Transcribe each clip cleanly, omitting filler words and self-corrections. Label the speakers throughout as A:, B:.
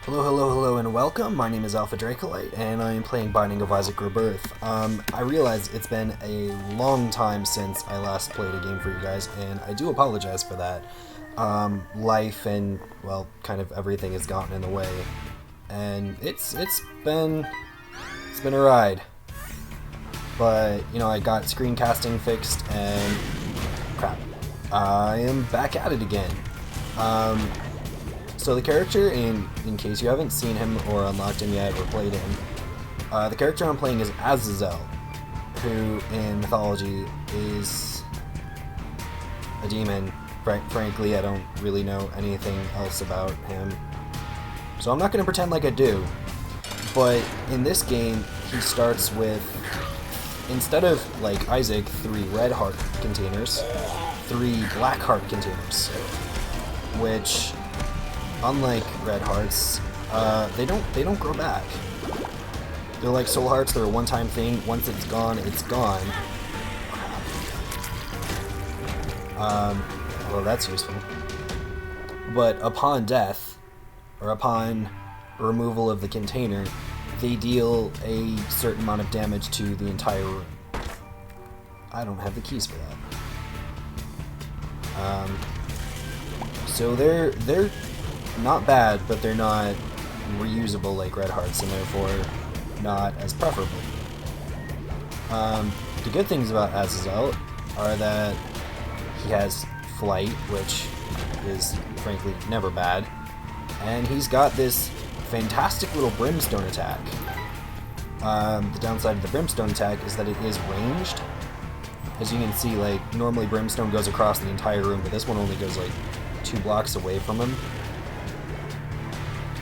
A: Hello, hello, hello, and welcome. My name is Alpha Dracolite, and I am playing Binding of Isaac Rebirth. I realize it's been a long time since I last played a game for you guys, and I do apologize for that. Life and, well, kind of everything has gotten in the way, and it's been a ride. But, you know, I got screencasting fixed, and crap, I am back at it again. So the character, in case you haven't seen him or unlocked him yet or played him, the character I'm playing is Azazel, who in mythology is a demon. Frankly, I don't really know anything else about him, so I'm not going to pretend like I do. But in this game, he starts with, instead of, like Isaac, 3 red heart containers, 3 black heart containers, which, unlike red hearts, they don't grow back. They're like soul hearts. They're a one-time thing. Once it's gone, it's gone. Well, that's useful. But upon death, or upon removal of the container, they deal a certain amount of damage to the entire room. I don't have the keys for that. So they're not bad, but they're not reusable like red hearts, and therefore not as preferable. The good things about Azazel are that he has flight, which is frankly never bad, and he's got this fantastic little brimstone attack. The downside of the brimstone attack is that it is ranged. As you can see, like, normally brimstone goes across the entire room, but this one only goes like 2 blocks away from him.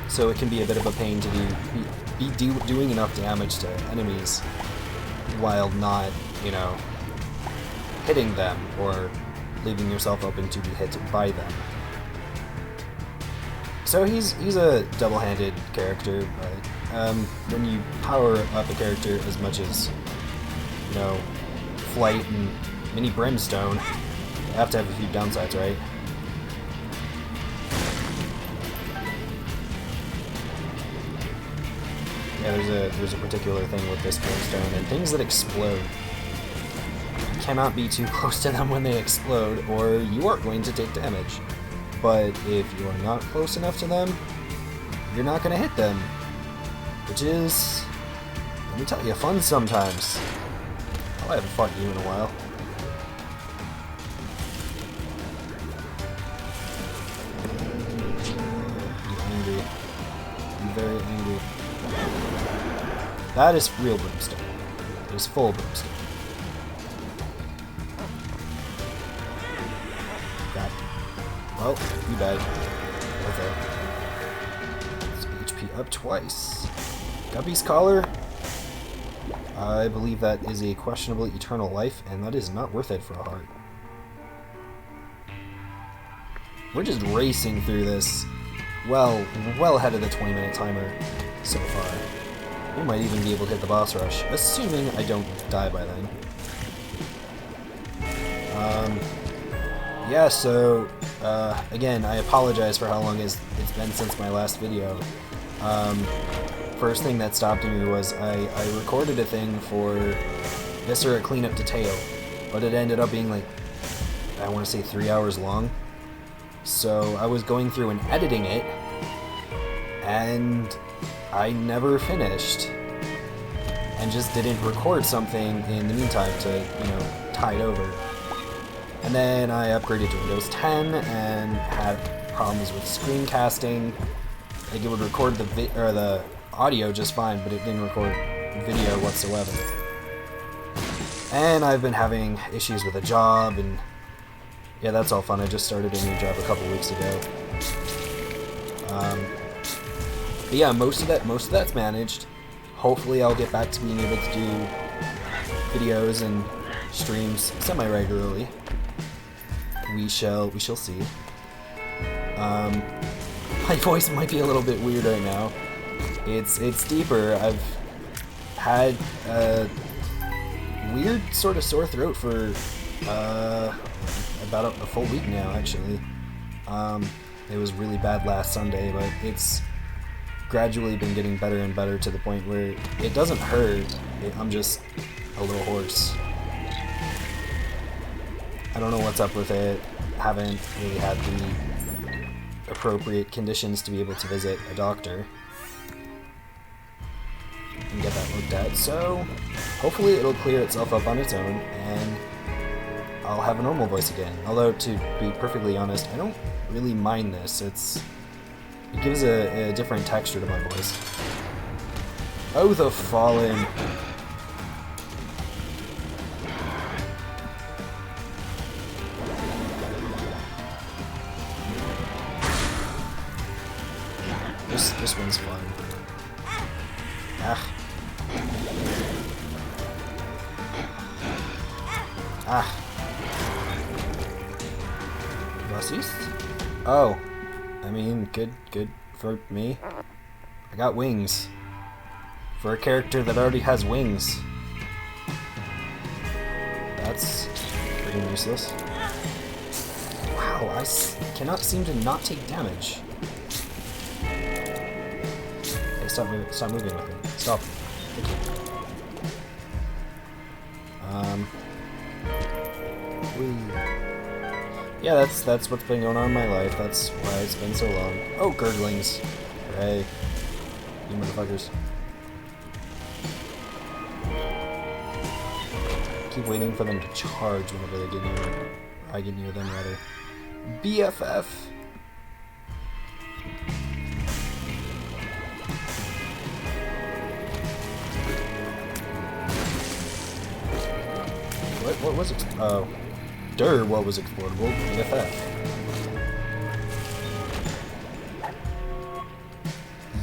A: So it can be a bit of a pain to be doing enough damage to enemies while not, you know, hitting them or leaving yourself open to be hit by them. So he's a double-handed character, but when you power up a character as much as, you know, flight and mini brimstone, you have to have a few downsides, right? Yeah, there's a particular thing with this brimstone, and things that explode. You cannot be too close to them when they explode, or you are going to take damage. But if you are not close enough to them, you're not going to hit them. Which is, let me tell you, fun sometimes. I haven't fought you in a while. You're angry. You're very angry. That is real brimstone. It is full brimstone. Crap. Well, you died. Okay. Let's HP up twice. Guppy's collar. I believe that is a questionable eternal life, and that is not worth it for a heart. We're just racing through this, well ahead of the 20-minute timer so far. We might even be able to hit the boss rush, assuming I don't die by then. Yeah, so, again, I apologize for how long it's been since my last video. First thing that stopped me was I recorded a thing for Viscera Cleanup Detail, but it ended up being like, I want to say 3 hours long. So I was going through and editing it, and I never finished, and just didn't record something in the meantime to, you know, tide over. And then I upgraded to Windows 10 and had problems with screencasting. Like, it would record the audio just fine, but it didn't record video whatsoever. And I've been having issues with a job, and yeah, that's all fun. I just started a new job a couple weeks ago. But yeah, most of that's managed. Hopefully I'll get back to being able to do videos and streams semi-regularly. We shall see. My voice might be a little bit weird right now. It's deeper. I've had a weird sort of sore throat for about a full week now, actually. It was really bad last Sunday, but it's gradually been getting better and better to the point where it doesn't hurt. I'm just a little hoarse. I don't know what's up with it. Haven't really had the appropriate conditions to be able to visit a doctor and get that looked at. So hopefully it'll clear itself up on its own and I'll have a normal voice again. Although, to be perfectly honest, I don't really mind this. It gives a different texture to my voice. Oh, the Fallen. This one's fun. Ah. Ah. Racist? Oh. I mean, good for me. I got wings. For a character that already has wings. That's pretty useless. Wow, I cannot seem to not take damage. Hey, stop moving with me. Stop. Thank you. Yeah, that's what's been going on in my life. That's why it's been so long. Oh, girdlings. Hooray. You motherfuckers. Keep waiting for them to charge whenever they get near. I get near them, rather. BFF. What was it? Oh. What was explodable? BFF.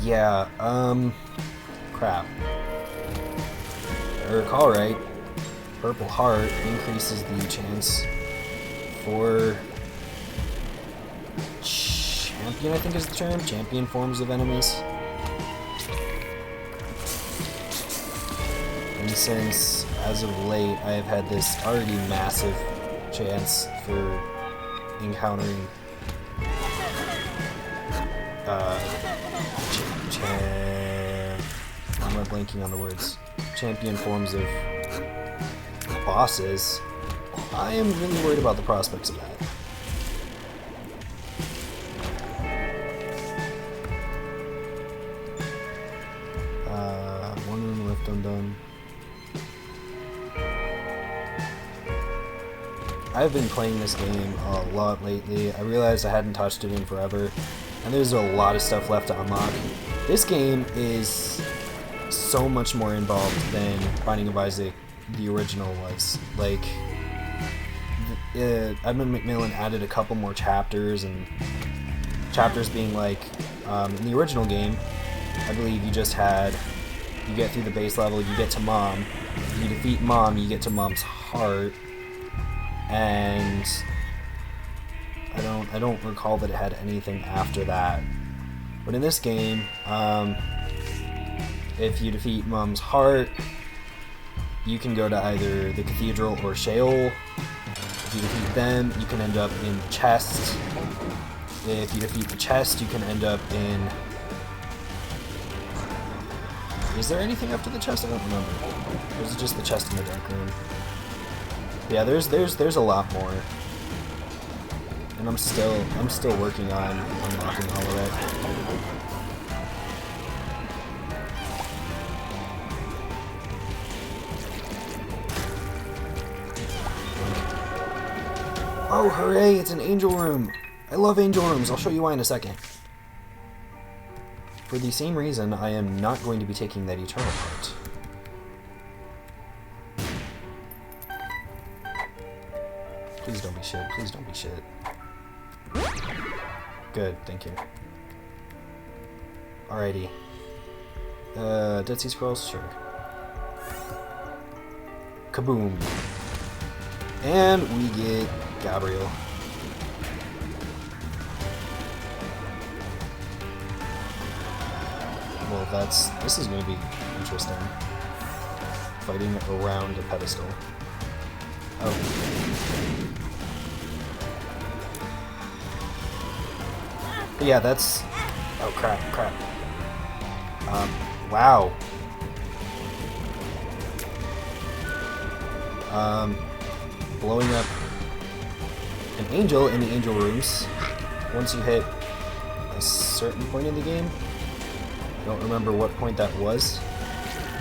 A: Yeah, crap. If I recall right, Purple Heart increases the chance for champion, I think is the term? Champion forms of enemies. And since, as of late, I have had this already massive chance for encountering I'm not blanking on the words. Champion forms of bosses. I am really worried about the prospects of that. One room left undone. I've been playing this game a lot lately. I realized I hadn't touched it in forever, and there's a lot of stuff left to unlock. This game is so much more involved than Binding of Isaac, the original, was. Like, Edmund McMillan added a couple more chapters, and chapters being like, in the original game, I believe you just had, you get through the base level, you get to Mom, you defeat Mom, you get to Mom's heart, and I don't recall that it had anything after that. But in this game, if you defeat Mom's heart, you can go to either the Cathedral or Sheol. If you defeat them, you can end up in the chest. If you defeat the chest, you can end up in... Is there anything after the chest? I don't remember. Or is it just the chest in the dark room? Yeah, there's a lot more. And I'm still working on unlocking all of it. Oh, hooray, it's an angel room! I love angel rooms, I'll show you why in a second. For the same reason, I am not going to be taking that Eternal part. Please don't be shit, please don't be shit. Good, thank you. Alrighty. Dead Sea Scrolls? Sure. Kaboom! And we get Gabriel. Well, this is going to be interesting. Fighting around a pedestal. Oh. But yeah, that's... Oh, crap. Wow. Blowing up an angel in the angel rooms once you hit a certain point in the game. I don't remember what point that was,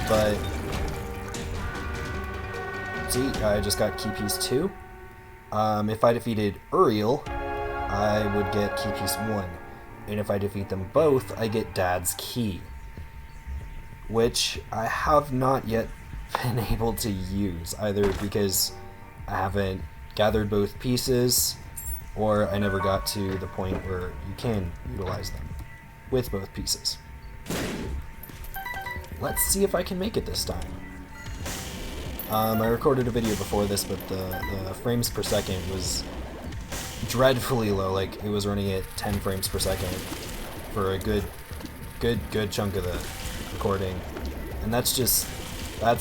A: but see, I just got key piece 2. If I defeated Uriel, I would get key piece 1, and if I defeat them both, I get Dad's key, which I have not yet been able to use, either because I haven't gathered both pieces, or I never got to the point where you can utilize them with both pieces. Let's see if I can make it this time. I recorded a video before this, but the frames per second was dreadfully low. Like, it was running at 10 frames per second for a good chunk of the recording. And that's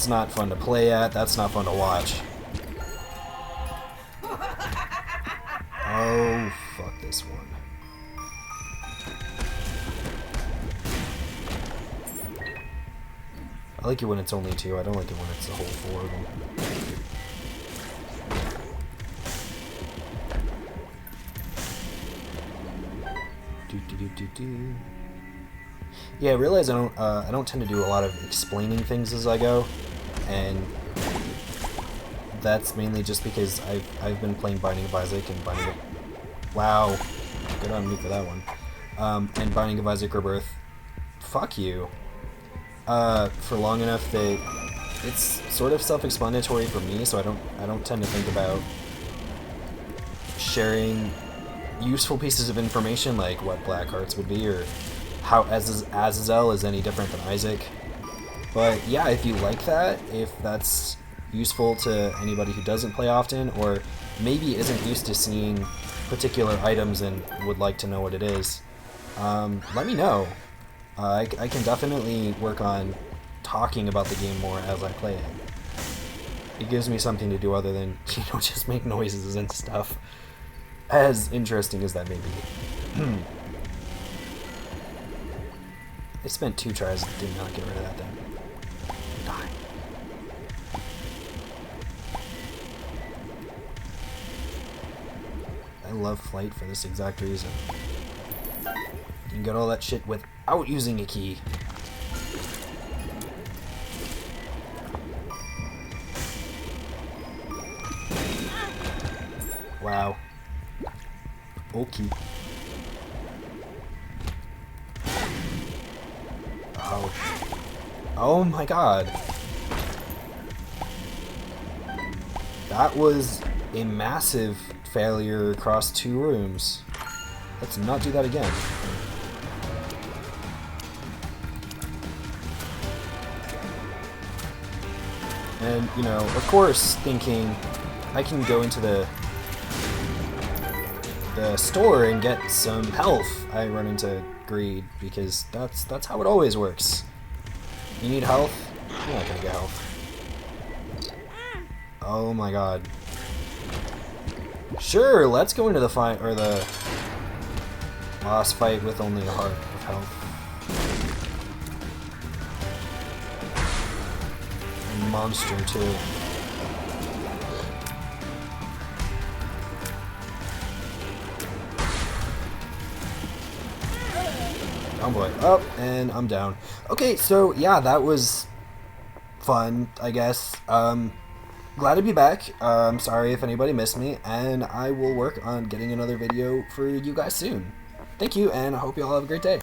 A: not fun to play at, that's not fun to watch. Oh, fuck this one. I like it when it's only 2, I don't like it when it's the whole 4 of them. Yeah, I realize I don't tend to do a lot of explaining things as I go, and that's mainly just because I've been playing Binding of Isaac and Binding of... Wow, good on me for that one. And Binding of Isaac Rebirth, fuck you, for long enough that it's sort of self-explanatory for me, so I don't tend to think about sharing useful pieces of information like what black hearts would be, or how Azazel is any different than Isaac. But yeah, if you like that, if that's useful to anybody who doesn't play often, or maybe isn't used to seeing particular items and would like to know what it is, let me know. I can definitely work on talking about the game more as I play it. It gives me something to do other than, just make noises and stuff. As interesting as that may be. I spent 2 tries and did not get rid of that thing. Die. I love flight for this exact reason. You can get all that shit without using a key. Wow. Okay. Ouch. Oh my god. That was a massive failure across 2 rooms. Let's not do that again. And, of course, thinking I can go into the store and get some health, I run into greed, because that's how it always works. You need health? You're not gonna get health. Oh my god. Sure, let's go into the fight, or the boss fight with only a heart of health. And monster too. Oh boy. Oh, and I'm down. Okay, so yeah, that was fun, I guess. Glad to be back. Sorry if anybody missed me, and I will work on getting another video for you guys soon. Thank you, and I hope you all have a great day.